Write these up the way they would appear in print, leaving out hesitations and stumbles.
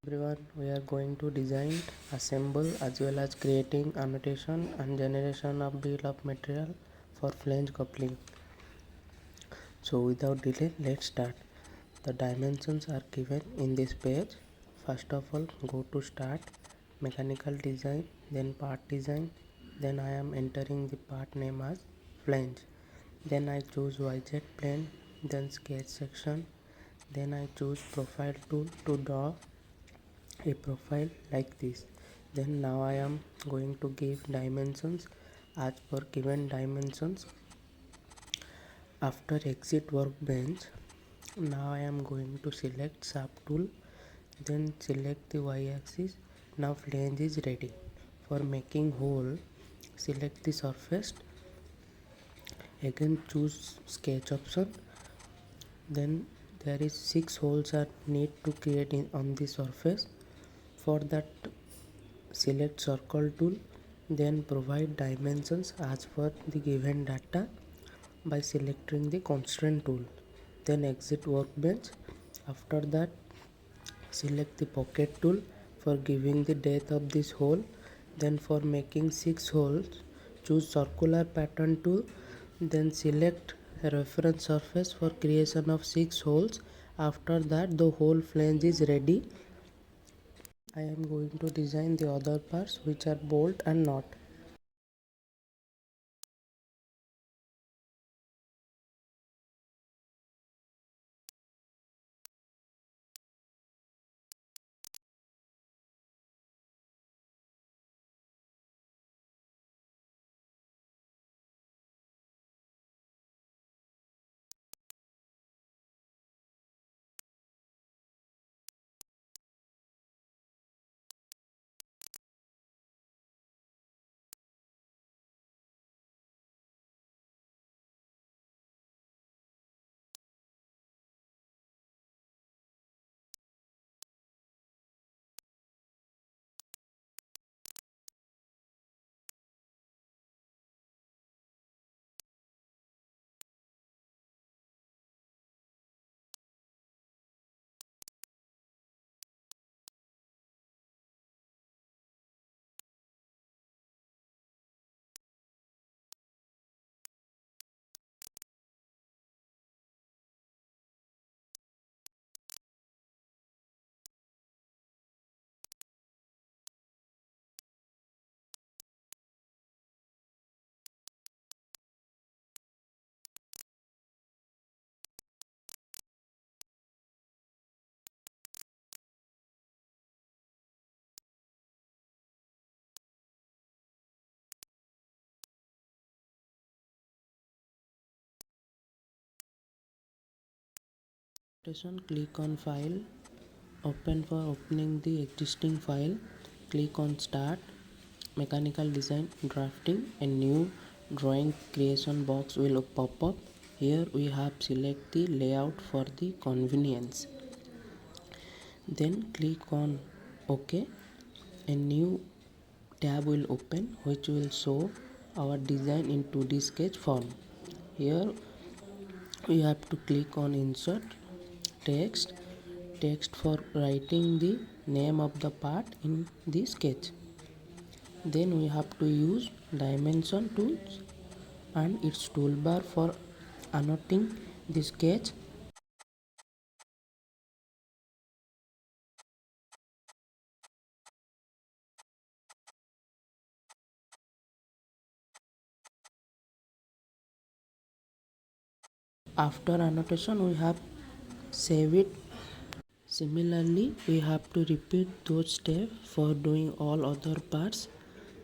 Everyone, we are going to design, assemble as well as creating annotation and generation of bill of material for flange coupling. So without delay, let's start. The dimensions are given in this page. First of all, go to start, mechanical design, then part design. Then I am entering the part name as flange. Then I choose YZ plane, then sketch section. Then I choose profile tool to draw a profile like this. Then now I am going to give dimensions as per given dimensions. After exit workbench, now I am going to select shaft tool, then select the y-axis. Now flange is ready. For making hole, select the surface, again choose sketch option. Then there is 6 holes are need to create on the surface. For that, select circle tool, then provide dimensions as per the given data by selecting the constraint tool. Then exit workbench. After that, select the pocket tool for giving the depth of this hole. Then for making 6 holes, choose circular pattern tool, then select a reference surface for creation of 6 holes. After that, the whole flange is ready. I am going to design the other parts, which are bolt and nut. Click on file, open for opening the existing file, click on start, mechanical design, drafting. A new drawing creation box will pop up. Here we have select the layout for the convenience. Then click on OK. A new tab will open which will show our design in 2D sketch form. Here we have to click on insert text for writing the name of the part in the sketch. Then we have to use dimension tools and its toolbar for annotating the sketch. After annotation, we have save it. Similarly, we have to repeat those steps for doing all other parts.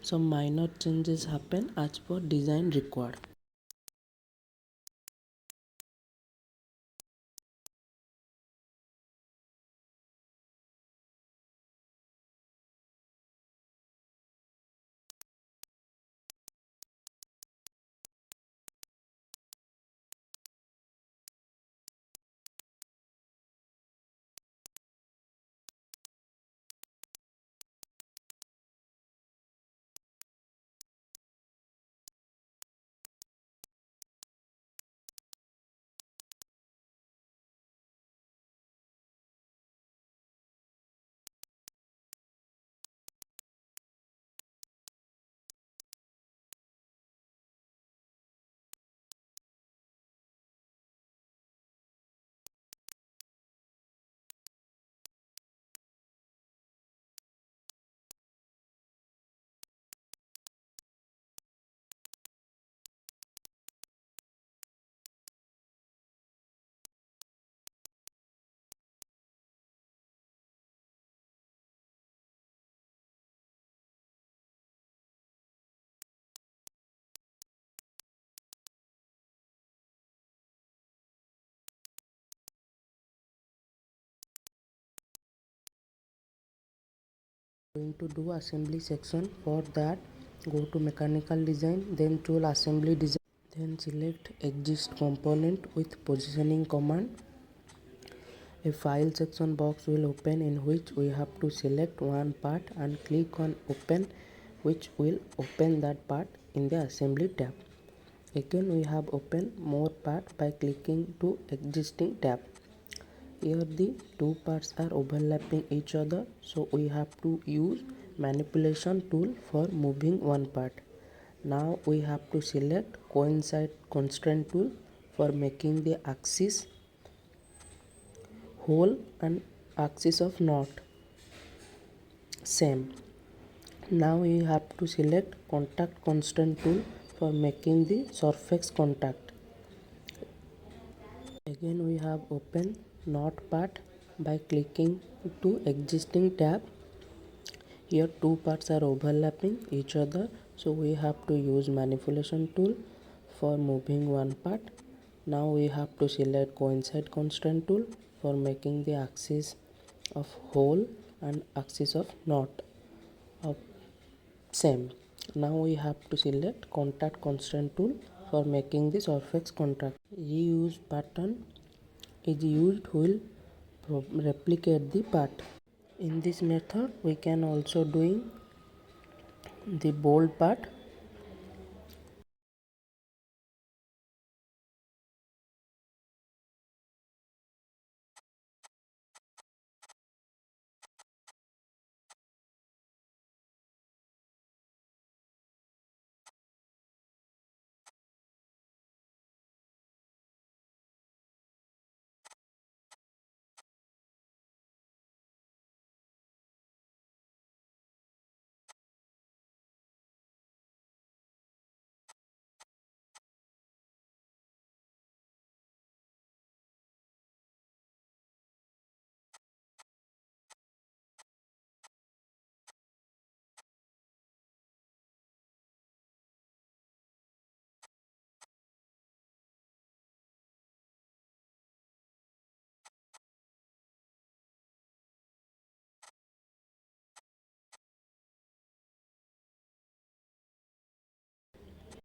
Some minor changes happen as per design required. Going to do assembly section. For that, go to mechanical design, then tool assembly design, then select exist component with positioning command. A file section box will open in which we have to select one part and click on open, which will open that part in the assembly tab. Again we have open more part by clicking to existing tab. Here the two parts are overlapping each other, so we have to use manipulation tool for moving one part. Now we have to select coincide constraint tool for making the axis hole and axis of knot same. Now we have to select contact constraint tool for making the surface contact. Again we have open knot part by clicking to existing tab. Here two parts are overlapping each other, so we have to use manipulation tool for moving one part. Now we have to select coincide constraint tool for making the axis of hole and axis of knot of same. Now we have to select contact constraint tool for making the surface contact. Reuse pattern is used will replicate the part. In this method we can also doing the bold part.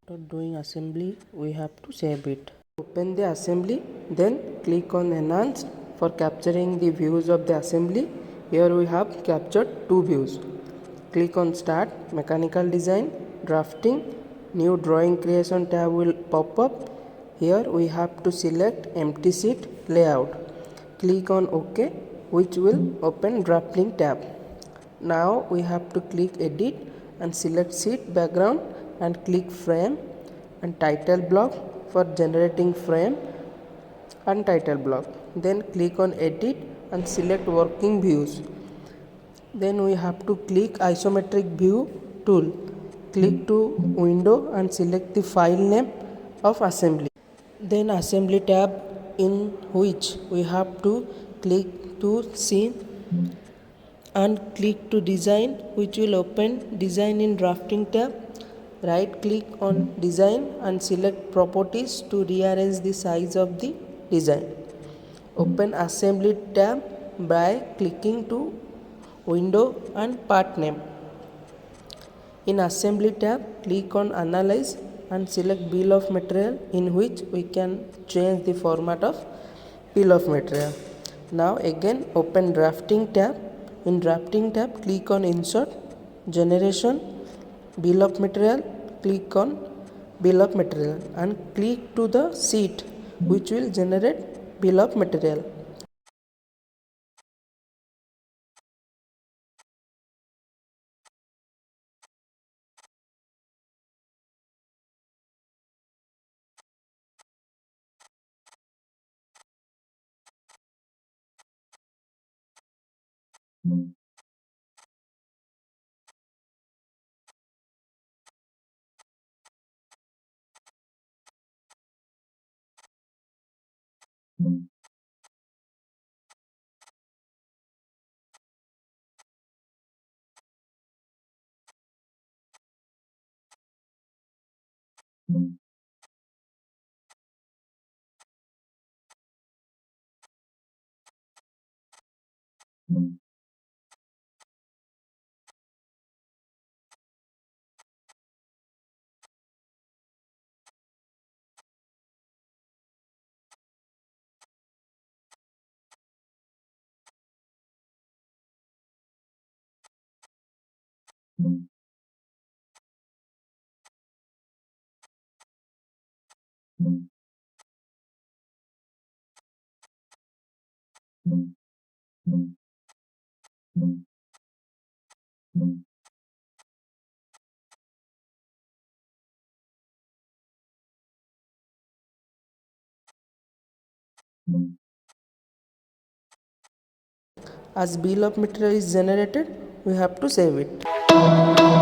After doing assembly we have to save it. Open the assembly, then click on enhance for capturing the views of the assembly. Here we have captured two views. Click on start mechanical design drafting. New drawing creation tab will pop up. Here we have to select empty sheet layout. Click on OK, which will open drafting tab. Now we have to click edit and select sheet background and click frame and title block for generating frame and title block. Then click on edit and select working views. Then we have to click isometric view tool. Click to window and select the file name of assembly. Then assembly tab, in which we have to click to see and click to design, which will open design in drafting tab. Right click on design and select properties to rearrange the size of the design. Open assembly tab by clicking to window and part name. In assembly tab, click on analyze and select bill of material, in which we can change the format of bill of material. Now again open drafting tab. In drafting tab, click on insert generation bill of material. Click on bill of material and click to the sheet which will generate bill of material. As bill of material is generated, we have to save it.